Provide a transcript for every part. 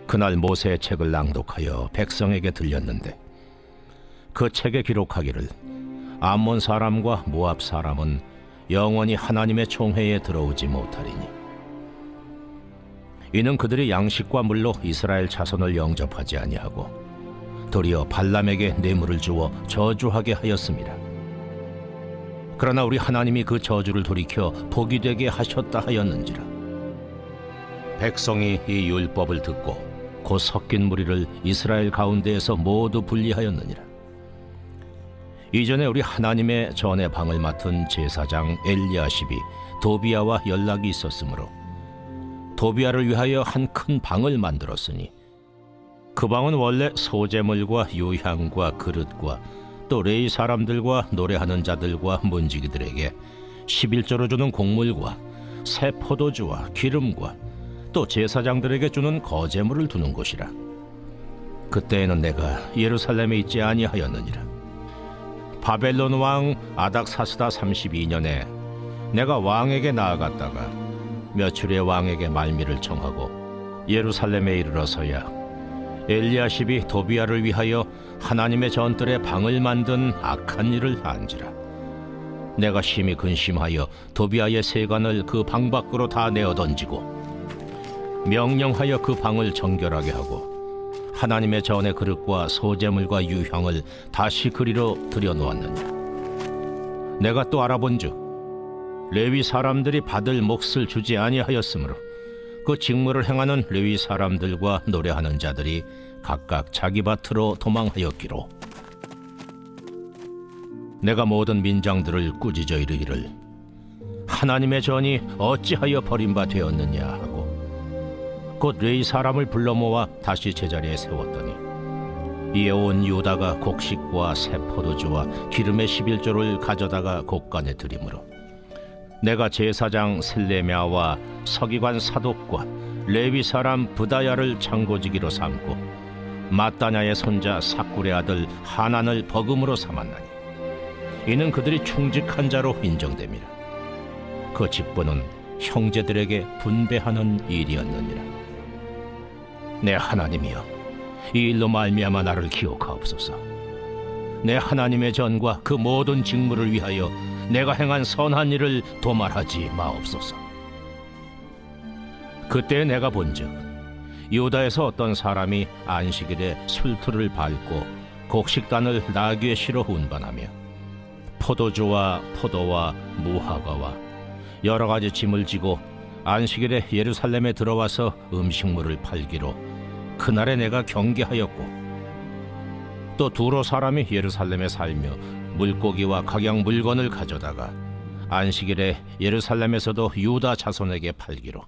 그날 모세의 책을 낭독하여 백성에게 들렸는데 그 책에 기록하기를 암몬 사람과 모압 사람은 영원히 하나님의 총회에 들어오지 못하리니 이는 그들이 양식과 물로 이스라엘 자손을 영접하지 아니하고 도리어 발람에게 뇌물을 주어 저주하게 하였습니다. 그러나 우리 하나님이 그 저주를 돌이켜 복이 되게 하셨다 하였는지라. 백성이 이 율법을 듣고 곧 섞인 무리를 이스라엘 가운데에서 모두 분리하였느니라. 이전에 우리 하나님의 전의 방을 맡은 제사장 엘리야십이 도비아와 연락이 있었으므로 도비아를 위하여 한 큰 방을 만들었으니 그 방은 원래 소재물과 유향과 그릇과 또 레위 사람들과 노래하는 자들과 문지기들에게 11조로 주는 곡물과 새 포도주와 기름과 또 제사장들에게 주는 거제물을 두는 곳이라. 그때에는 내가 예루살렘에 있지 아니하였느니라. 바벨론 왕 아닥사스다 32년에 내가 왕에게 나아갔다가 며칠에 왕에게 말미를 청하고 예루살렘에 이르러서야 엘리야십이 도비아를 위하여 하나님의 전뜰에 방을 만든 악한 일을 한지라. 내가 심히 근심하여 도비아의 세간을 그 방 밖으로 다 내어 던지고 명령하여 그 방을 정결하게 하고 하나님의 전의 그릇과 소재물과 유향을 다시 그리로 들여놓았느니라. 내가 또 알아본즉 레위 사람들이 받을 몫을 주지 아니하였으므로 그 직무를 행하는 레위 사람들과 노래하는 자들이 각각 자기 밭으로 도망하였기로 내가 모든 민장들을 꾸짖어 이르기를 하나님의 전이 어찌하여 버림받되었느냐 하고 곧 레위 사람을 불러 모아 다시 제자리에 세웠더니 이에 온 유다가 곡식과 새 포도주와 기름의 11조를 가져다가 곡간에 드리므로 내가 제사장 셀레미야와 서기관 사독과 레위 사람 부다야를 창고지기로 삼고 마따냐의 손자 삭굴의 아들 하난을 버금으로 삼았나니 이는 그들이 충직한 자로 인정됨이라. 그 직분은 형제들에게 분배하는 일이었느니라. 내 하나님이여, 이 일로 말미암아 나를 기억하옵소서. 내 하나님의 전과 그 모든 직무를 위하여 내가 행한 선한 일을 도말하지 마옵소서. 그때 내가 본즉 유다에서 어떤 사람이 안식일에 술틀을 밟고 곡식단을 나귀에 실어 운반하며 포도주와 포도와 무화과와 여러 가지 짐을 지고 안식일에 예루살렘에 들어와서 음식물을 팔기로 그날에 내가 경계하였고 또 두로 사람이 예루살렘에 살며 물고기와 각양 물건을 가져다가 안식일에 예루살렘에서도 유다 자손에게 팔기로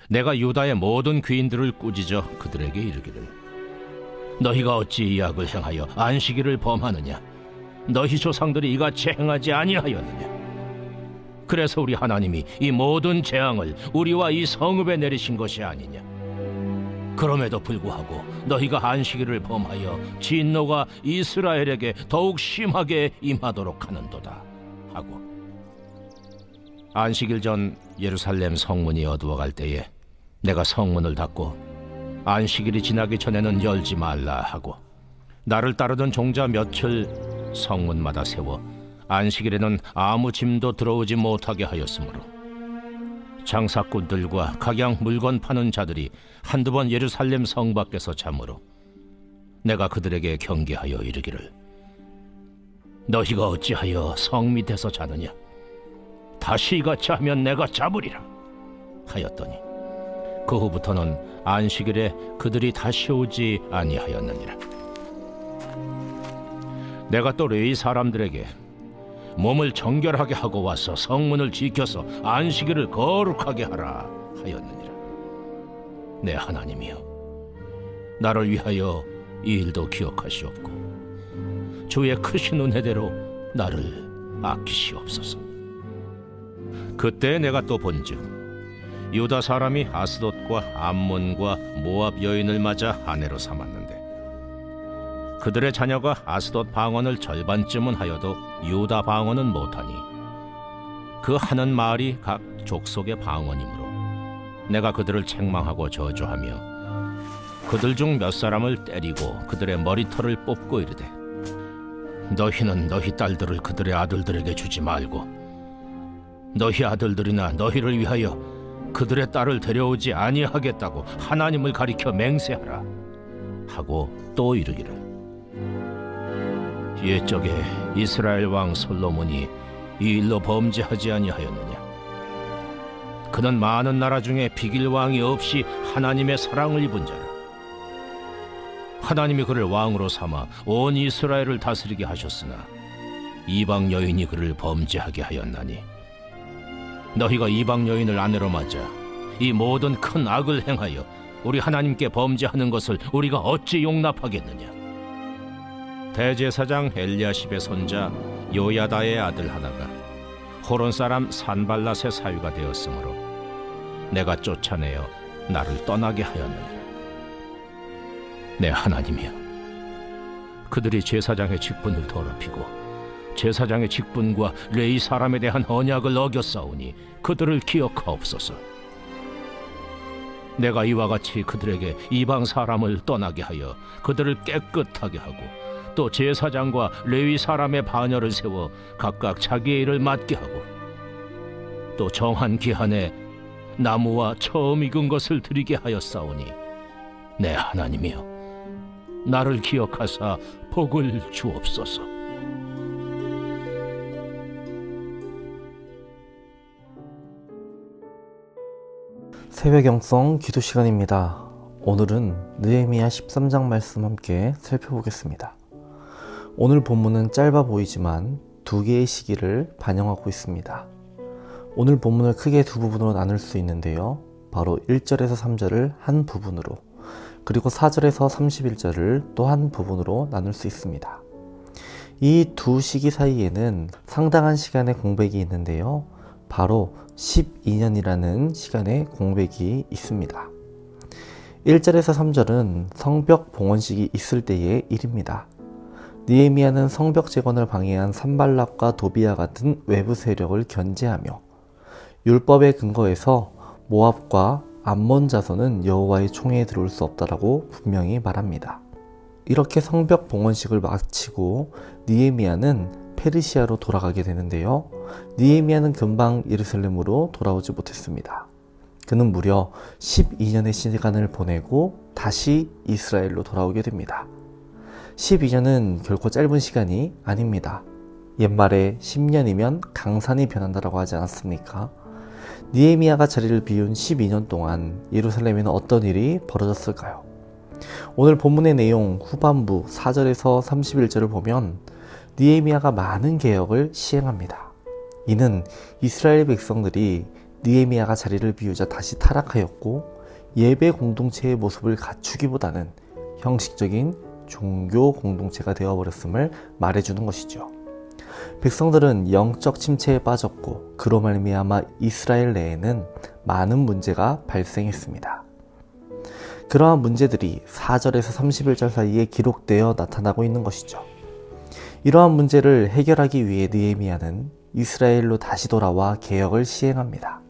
내가 유다의 모든 귀인들을 꾸짖어 그들에게 이르기를 너희가 어찌 이 악을 행하여 안식일을 범하느냐? 너희 조상들이 이같이 행하지 아니하였느냐? 그래서 우리 하나님이 이 모든 재앙을 우리와 이 성읍에 내리신 것이 아니냐? 그럼에도 불구하고 너희가 안식일을 범하여 진노가 이스라엘에게 더욱 심하게 임하도록 하는도다 하고 안식일 전 예루살렘 성문이 어두워갈 때에 내가 성문을 닫고 안식일이 지나기 전에는 열지 말라 하고 나를 따르던 종자 며칠 성문마다 세워 안식일에는 아무 짐도 들어오지 못하게 하였으므로 장사꾼들과 각양 물건 파는 자들이 한두 번 예루살렘 성 밖에서 잠으로 내가 그들에게 경계하여 이르기를 너희가 어찌하여 성 밑에서 자느냐? 다시 이같이 하면 내가 잡으리라 하였더니 그 후부터는 안식일에 그들이 다시 오지 아니하였느니라. 내가 또 레위 사람들에게 몸을 정결하게 하고 와서 성문을 지켜서 안식일을 거룩하게 하라 하였느니라. 내 하나님이여, 나를 위하여 이 일도 기억하시옵고 주의 크신 은혜대로 나를 아끼시옵소서. 그때 내가 또 본즉 유다 사람이 아스돗과 암몬과 모압 여인을 맞아 아내로 삼았는데 그들의 자녀가 아스돗 방언을 절반쯤은 하여도 유다 방언은 못하니 그 하는 말이 각 족속의 방언이므로 내가 그들을 책망하고 저주하며 그들 중 몇 사람을 때리고 그들의 머리털을 뽑고 이르되 너희는 너희 딸들을 그들의 아들들에게 주지 말고 너희 아들들이나 너희를 위하여 그들의 딸을 데려오지 아니하겠다고 하나님을 가리켜 맹세하라 하고 또 이르기를 옛적에 이스라엘 왕 솔로몬이 이 일로 범죄하지 아니하였느냐. 그는 많은 나라 중에 비길 왕이 없이 하나님의 사랑을 입은 자라. 하나님이 그를 왕으로 삼아 온 이스라엘을 다스리게 하셨으나 이방 여인이 그를 범죄하게 하였나니 너희가 이방 여인을 아내로 맞아 이 모든 큰 악을 행하여 우리 하나님께 범죄하는 것을 우리가 어찌 용납하겠느냐. 대제사장 엘리야십의 손자 요야다의 아들 하나가 호론 사람 산발랏의 사위가 되었으므로 내가 쫓아내어 나를 떠나게 하였느니라. 내 하나님이여, 그들이 제사장의 직분을 더럽히고 제사장의 직분과 레위 사람에 대한 언약을 어겼사오니 그들을 기억하옵소서. 내가 이와 같이 그들에게 이방 사람을 떠나게 하여 그들을 깨끗하게 하고 또 제사장과 레위 사람의 반열을 세워 각각 자기의 일을 맡게 하고 또 정한 기한에 나무와 처음 익은 것을 드리게 하였사오니 내 하나님이여, 나를 기억하사 복을 주옵소서. 새벽 영성 기도 시간입니다. 오늘은 느헤미야 13장 말씀 함께 살펴보겠습니다. 오늘 본문은 짧아 보이지만 두 개의 시기를 반영하고 있습니다. 오늘 본문을 크게 두 부분으로 나눌 수 있는데요. 바로 1절에서 3절을 한 부분으로, 그리고 4절에서 31절을 또 한 부분으로 나눌 수 있습니다. 이 두 시기 사이에는 상당한 시간의 공백이 있는데요. 바로 12년이라는 시간의 공백이 있습니다. 1절에서 3절은 성벽 봉헌식이 있을 때의 일입니다. 느헤미야는 성벽 재건을 방해한 산발랏과 도비야 같은 외부 세력을 견제하며 율법의 근거에서 모압과 암몬 자손은 여호와의 총회에 들어올 수 없다라고 분명히 말합니다. 이렇게 성벽 봉헌식을 마치고 느헤미야는 페르시아로 돌아가게 되는데요. 느헤미야는 금방 예루살렘으로 돌아오지 못했습니다. 그는 무려 12년의 시간을 보내고 다시 이스라엘로 돌아오게 됩니다. 12년은 결코 짧은 시간이 아닙니다. 옛말에 10년이면 강산이 변한다라고 하지 않았습니까? 느헤미야가 자리를 비운 12년 동안 예루살렘에는 어떤 일이 벌어졌을까요? 오늘 본문의 내용 후반부 4절에서 31절을 보면 느헤미야가 많은 개혁을 시행합니다. 이는 이스라엘 백성들이 느헤미야가 자리를 비우자 다시 타락하였고 예배 공동체의 모습을 갖추기보다는 형식적인 종교 공동체가 되어버렸음을 말해주는 것이죠. 백성들은 영적 침체에 빠졌고 그로 말미암아 이스라엘 내에는 많은 문제가 발생했습니다. 그러한 문제들이 4절에서 31절 사이에 기록되어 나타나고 있는 것이죠. 이러한 문제를 해결하기 위해 느헤미야는 이스라엘로 다시 돌아와 개혁을 시행합니다.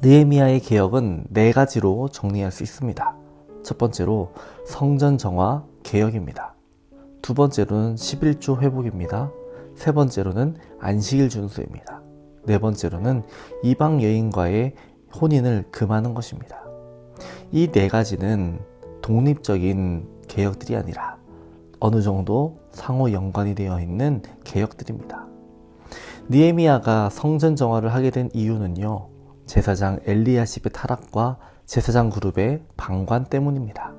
느헤미야의 개혁은 4가지로 정리할 수 있습니다. 첫 번째로 성전 정화 개혁입니다. 두 번째로는 11조 회복입니다. 세 번째로는 안식일 준수입니다. 네 번째로는 이방 여인과의 혼인을 금하는 것입니다. 이 4가지는 독립적인 개혁들이 아니라 어느 정도 상호 연관이 되어 있는 개혁들입니다. 느헤미야가 성전 정화를 하게 된 이유는요, 제사장 엘리야십의 타락과 제사장 그룹의 방관 때문입니다.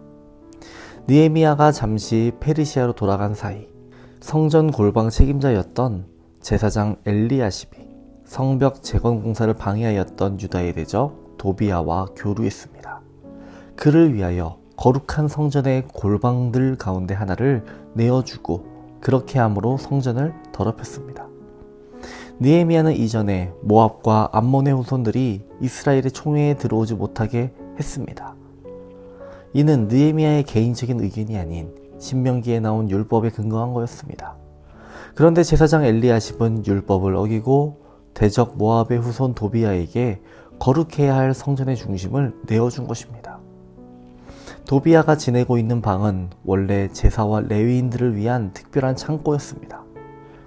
느헤미야가 잠시 페르시아로 돌아간 사이 성전 골방 책임자였던 제사장 엘리야십이 성벽 재건 공사를 방해하였던 유다의 대적 도비야와 교류했습니다. 그를 위하여 거룩한 성전의 골방들 가운데 하나를 내어주고 그렇게 함으로 성전을 더럽혔습니다. 느헤미야는 이전에 모압과 암몬의 후손들이 이스라엘의 총회에 들어오지 못하게 했습니다. 이는 느헤미야의 개인적인 의견이 아닌 신명기에 나온 율법에 근거한 거였습니다. 그런데 제사장 엘리야십은 율법을 어기고 대적 모압의 후손 도비야에게 거룩해야 할 성전의 중심을 내어준 것입니다. 도비아가 지내고 있는 방은 원래 제사와 레위인들을 위한 특별한 창고였습니다.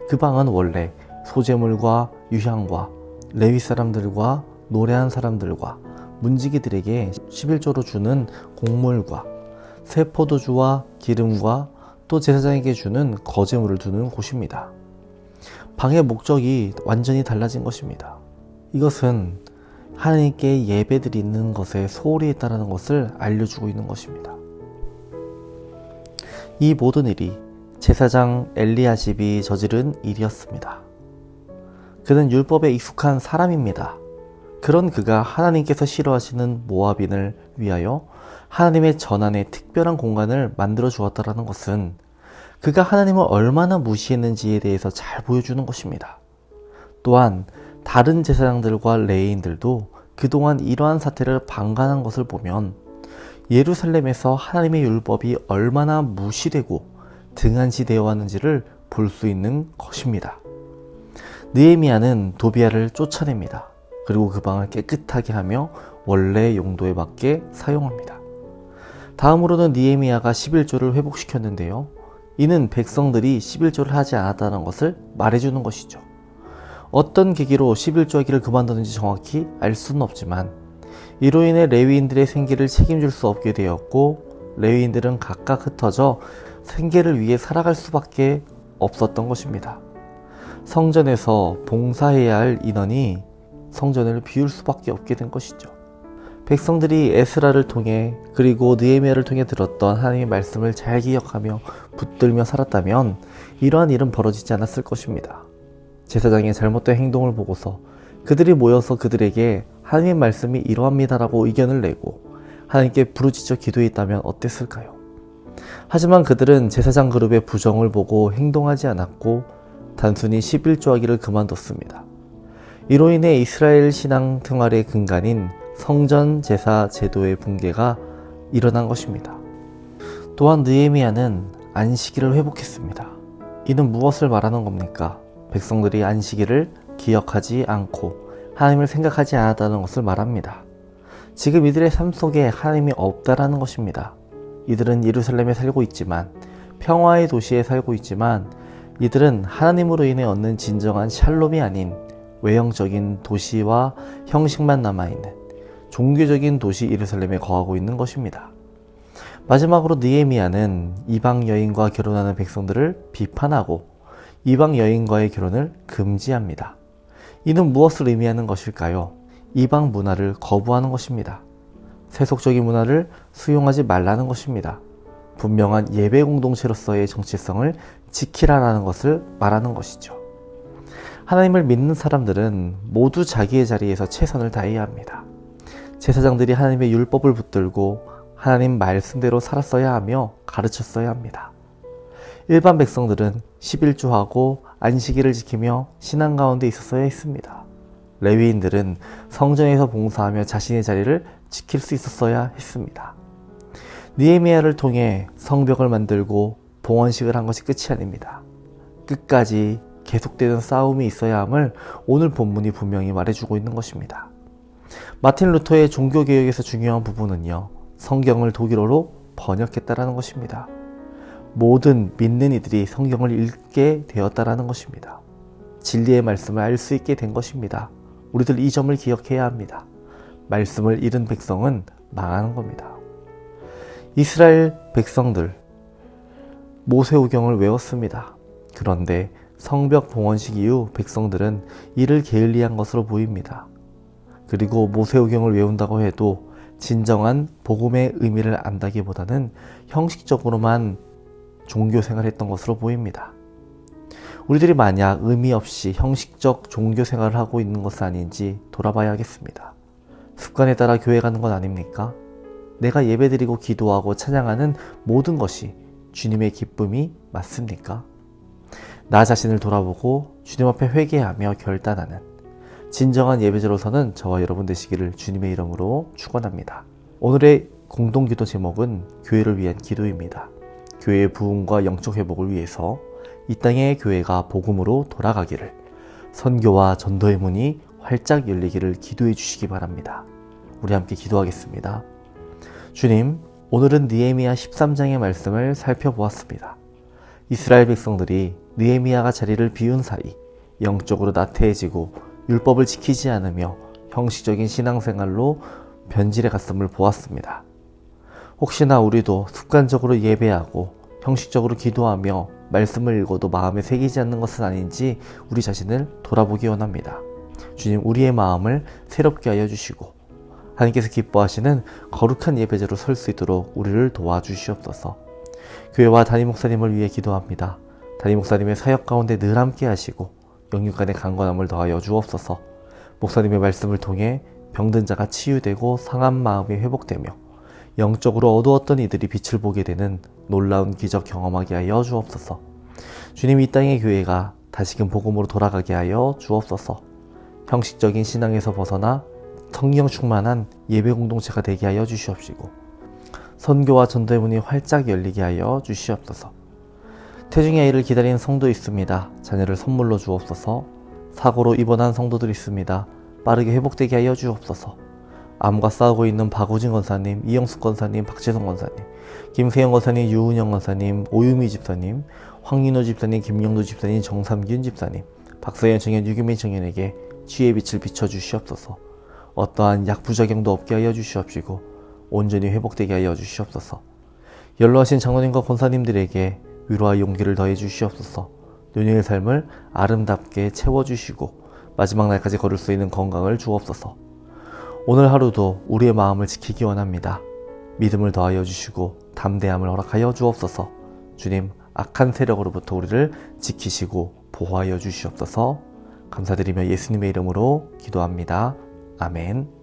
그 방은 원래 소재물과 유향과 레위 사람들과 노래한 사람들과 문지기들에게 11조로 주는 곡물과 새 포도주와 기름과 또 제사장에게 주는 거제물을 두는 곳입니다. 방의 목적이 완전히 달라진 것입니다. 이것은 하나님께 예배드리는 것에 소홀히 했다는 것을 알려주고 있는 것입니다. 이 모든 일이 제사장 엘리야십이 저지른 일이었습니다. 그는 율법에 익숙한 사람입니다. 그런 그가 하나님께서 싫어하시는 모압인을 위하여 하나님의 전안에 특별한 공간을 만들어 주었다는 것은 그가 하나님을 얼마나 무시했는지에 대해서 잘 보여주는 것입니다. 또한 다른 제사장들과 레위인들도 그동안 이러한 사태를 방관한 것을 보면 예루살렘에서 하나님의 율법이 얼마나 무시되고 등한시되어 왔는지를 볼 수 있는 것입니다. 느헤미야는 도비아를 쫓아냅니다. 그리고 그 방을 깨끗하게 하며 원래 용도에 맞게 사용합니다. 다음으로는 느헤미야가 11조를 회복시켰는데요. 이는 백성들이 11조를 하지 않았다는 것을 말해주는 것이죠. 어떤 계기로 11조 하기를 그만뒀는지 정확히 알 수는 없지만 이로 인해 레위인들의 생계를 책임질 수 없게 되었고 레위인들은 각각 흩어져 생계를 위해 살아갈 수밖에 없었던 것입니다. 성전에서 봉사해야 할 인원이 성전을 비울 수밖에 없게 된 것이죠. 백성들이 에스라를 통해 그리고 느헤미야를 통해 들었던 하나님의 말씀을 잘 기억하며 붙들며 살았다면 이러한 일은 벌어지지 않았을 것입니다. 제사장의 잘못된 행동을 보고서 그들이 모여서 그들에게 하나님의 말씀이 이러합니다라고 의견을 내고 하나님께 부르짖어 기도했다면 어땠을까요? 하지만 그들은 제사장 그룹의 부정을 보고 행동하지 않았고 단순히 11조 하기를 그만뒀습니다. 이로 인해 이스라엘 신앙 생활의 근간인 성전 제사 제도의 붕괴가 일어난 것입니다. 또한 느헤미야는 안식일을 회복했습니다. 이는 무엇을 말하는 겁니까? 백성들이 안식일을 기억하지 않고 하나님을 생각하지 않았다는 것을 말합니다. 지금 이들의 삶 속에 하나님이 없다라는 것입니다. 이들은 예루살렘에 살고 있지만 평화의 도시에 살고 있지만 이들은 하나님으로 인해 얻는 진정한 샬롬이 아닌 외형적인 도시와 형식만 남아있는 종교적인 도시 예루살렘에 거하고 있는 것입니다. 마지막으로 느헤미야는 이방 여인과 결혼하는 백성들을 비판하고 이방 여인과의 결혼을 금지합니다. 이는 무엇을 의미하는 것일까요? 이방 문화를 거부하는 것입니다. 세속적인 문화를 수용하지 말라는 것입니다. 분명한 예배 공동체로서의 정체성을 지키라라는 것을 말하는 것이죠. 하나님을 믿는 사람들은 모두 자기의 자리에서 최선을 다해야 합니다. 제사장들이 하나님의 율법을 붙들고 하나님 말씀대로 살았어야 하며 가르쳤어야 합니다. 일반 백성들은 11조하고 안식일을 지키며 신앙 가운데 있었어야 했습니다. 레위인들은 성전에서 봉사하며 자신의 자리를 지킬 수 있었어야 했습니다. 느헤미야를 통해 성벽을 만들고 봉헌식을 한 것이 끝이 아닙니다. 끝까지 계속되는 싸움이 있어야 함을 오늘 본문이 분명히 말해주고 있는 것입니다. 마틴 루터의 종교개혁에서 중요한 부분은요, 성경을 독일어로 번역했다라는 것입니다. 모든 믿는 이들이 성경을 읽게 되었다라는 것입니다. 진리의 말씀을 알 수 있게 된 것입니다. 우리들 이 점을 기억해야 합니다. 말씀을 잃은 백성은 망하는 겁니다. 이스라엘 백성들 모세오경을 외웠습니다. 그런데 성벽 봉헌식 이후 백성들은 이를 게을리한 것으로 보입니다. 그리고 모세오경을 외운다고 해도 진정한 복음의 의미를 안다기보다는 형식적으로만 종교생활을 했던 것으로 보입니다. 우리들이 만약 의미 없이 형식적 종교생활을 하고 있는 것은 아닌지 돌아봐야겠습니다. 습관에 따라 교회 가는 건 아닙니까? 내가 예배드리고 기도하고 찬양하는 모든 것이 주님의 기쁨이 맞습니까? 나 자신을 돌아보고 주님 앞에 회개하며 결단하는 진정한 예배자로서는 저와 여러분 되시기를 주님의 이름으로 축원합니다. 오늘의 공동기도 제목은 교회를 위한 기도입니다. 교회의 부흥과 영적 회복을 위해서 이 땅의 교회가 복음으로 돌아가기를, 선교와 전도의 문이 활짝 열리기를 기도해 주시기 바랍니다. 우리 함께 기도하겠습니다. 주님, 오늘은 느헤미야 13장의 말씀을 살펴보았습니다. 이스라엘 백성들이 느헤미야가 자리를 비운 사이 영적으로 나태해지고 율법을 지키지 않으며 형식적인 신앙생활로 변질해 갔음을 보았습니다. 혹시나 우리도 습관적으로 예배하고 형식적으로 기도하며 말씀을 읽어도 마음에 새기지 않는 것은 아닌지 우리 자신을 돌아보기 원합니다. 주님, 우리의 마음을 새롭게 하여 주시고 하나님께서 기뻐하시는 거룩한 예배자로 설 수 있도록 우리를 도와주시옵소서. 교회와 담임 목사님을 위해 기도합니다. 담임 목사님의 사역 가운데 늘 함께 하시고 영육간의 강건함을 더하여 주옵소서. 목사님의 말씀을 통해 병든 자가 치유되고 상한 마음이 회복되며 영적으로 어두웠던 이들이 빛을 보게 되는 놀라운 기적 경험하게 하여 주옵소서. 주님, 이 땅의 교회가 다시금 복음으로 돌아가게 하여 주옵소서. 형식적인 신앙에서 벗어나 성령 충만한 예배 공동체가 되게 하여 주시옵시고 선교와 전도의 문이 활짝 열리게 하여 주시옵소서. 태중의 아이를 기다리는 성도 있습니다. 자녀를 선물로 주옵소서. 사고로 입원한 성도들 있습니다. 빠르게 회복되게 하여 주옵소서. 암과 싸우고 있는 박우진 권사님, 이영숙 권사님, 박재성 권사님, 김세영 권사님, 유은영 권사님, 오유미 집사님, 황인호 집사님, 김영도 집사님, 정삼균 집사님, 박서연 청년, 유규민 청년에게 치유의 빛을 비춰주시옵소서. 어떠한 약부작용도 없게 하여 주시옵시고 온전히 회복되게 하여 주시옵소서. 연로하신 장로님과 권사님들에게 위로와 용기를 더해 주시옵소서. 노년의 삶을 아름답게 채워주시고 마지막 날까지 걸을 수 있는 건강을 주옵소서. 오늘 하루도 우리의 마음을 지키기 원합니다. 믿음을 더하여 주시고 담대함을 허락하여 주옵소서. 주님, 악한 세력으로부터 우리를 지키시고 보호하여 주시옵소서. 감사드리며 예수님의 이름으로 기도합니다. 아멘.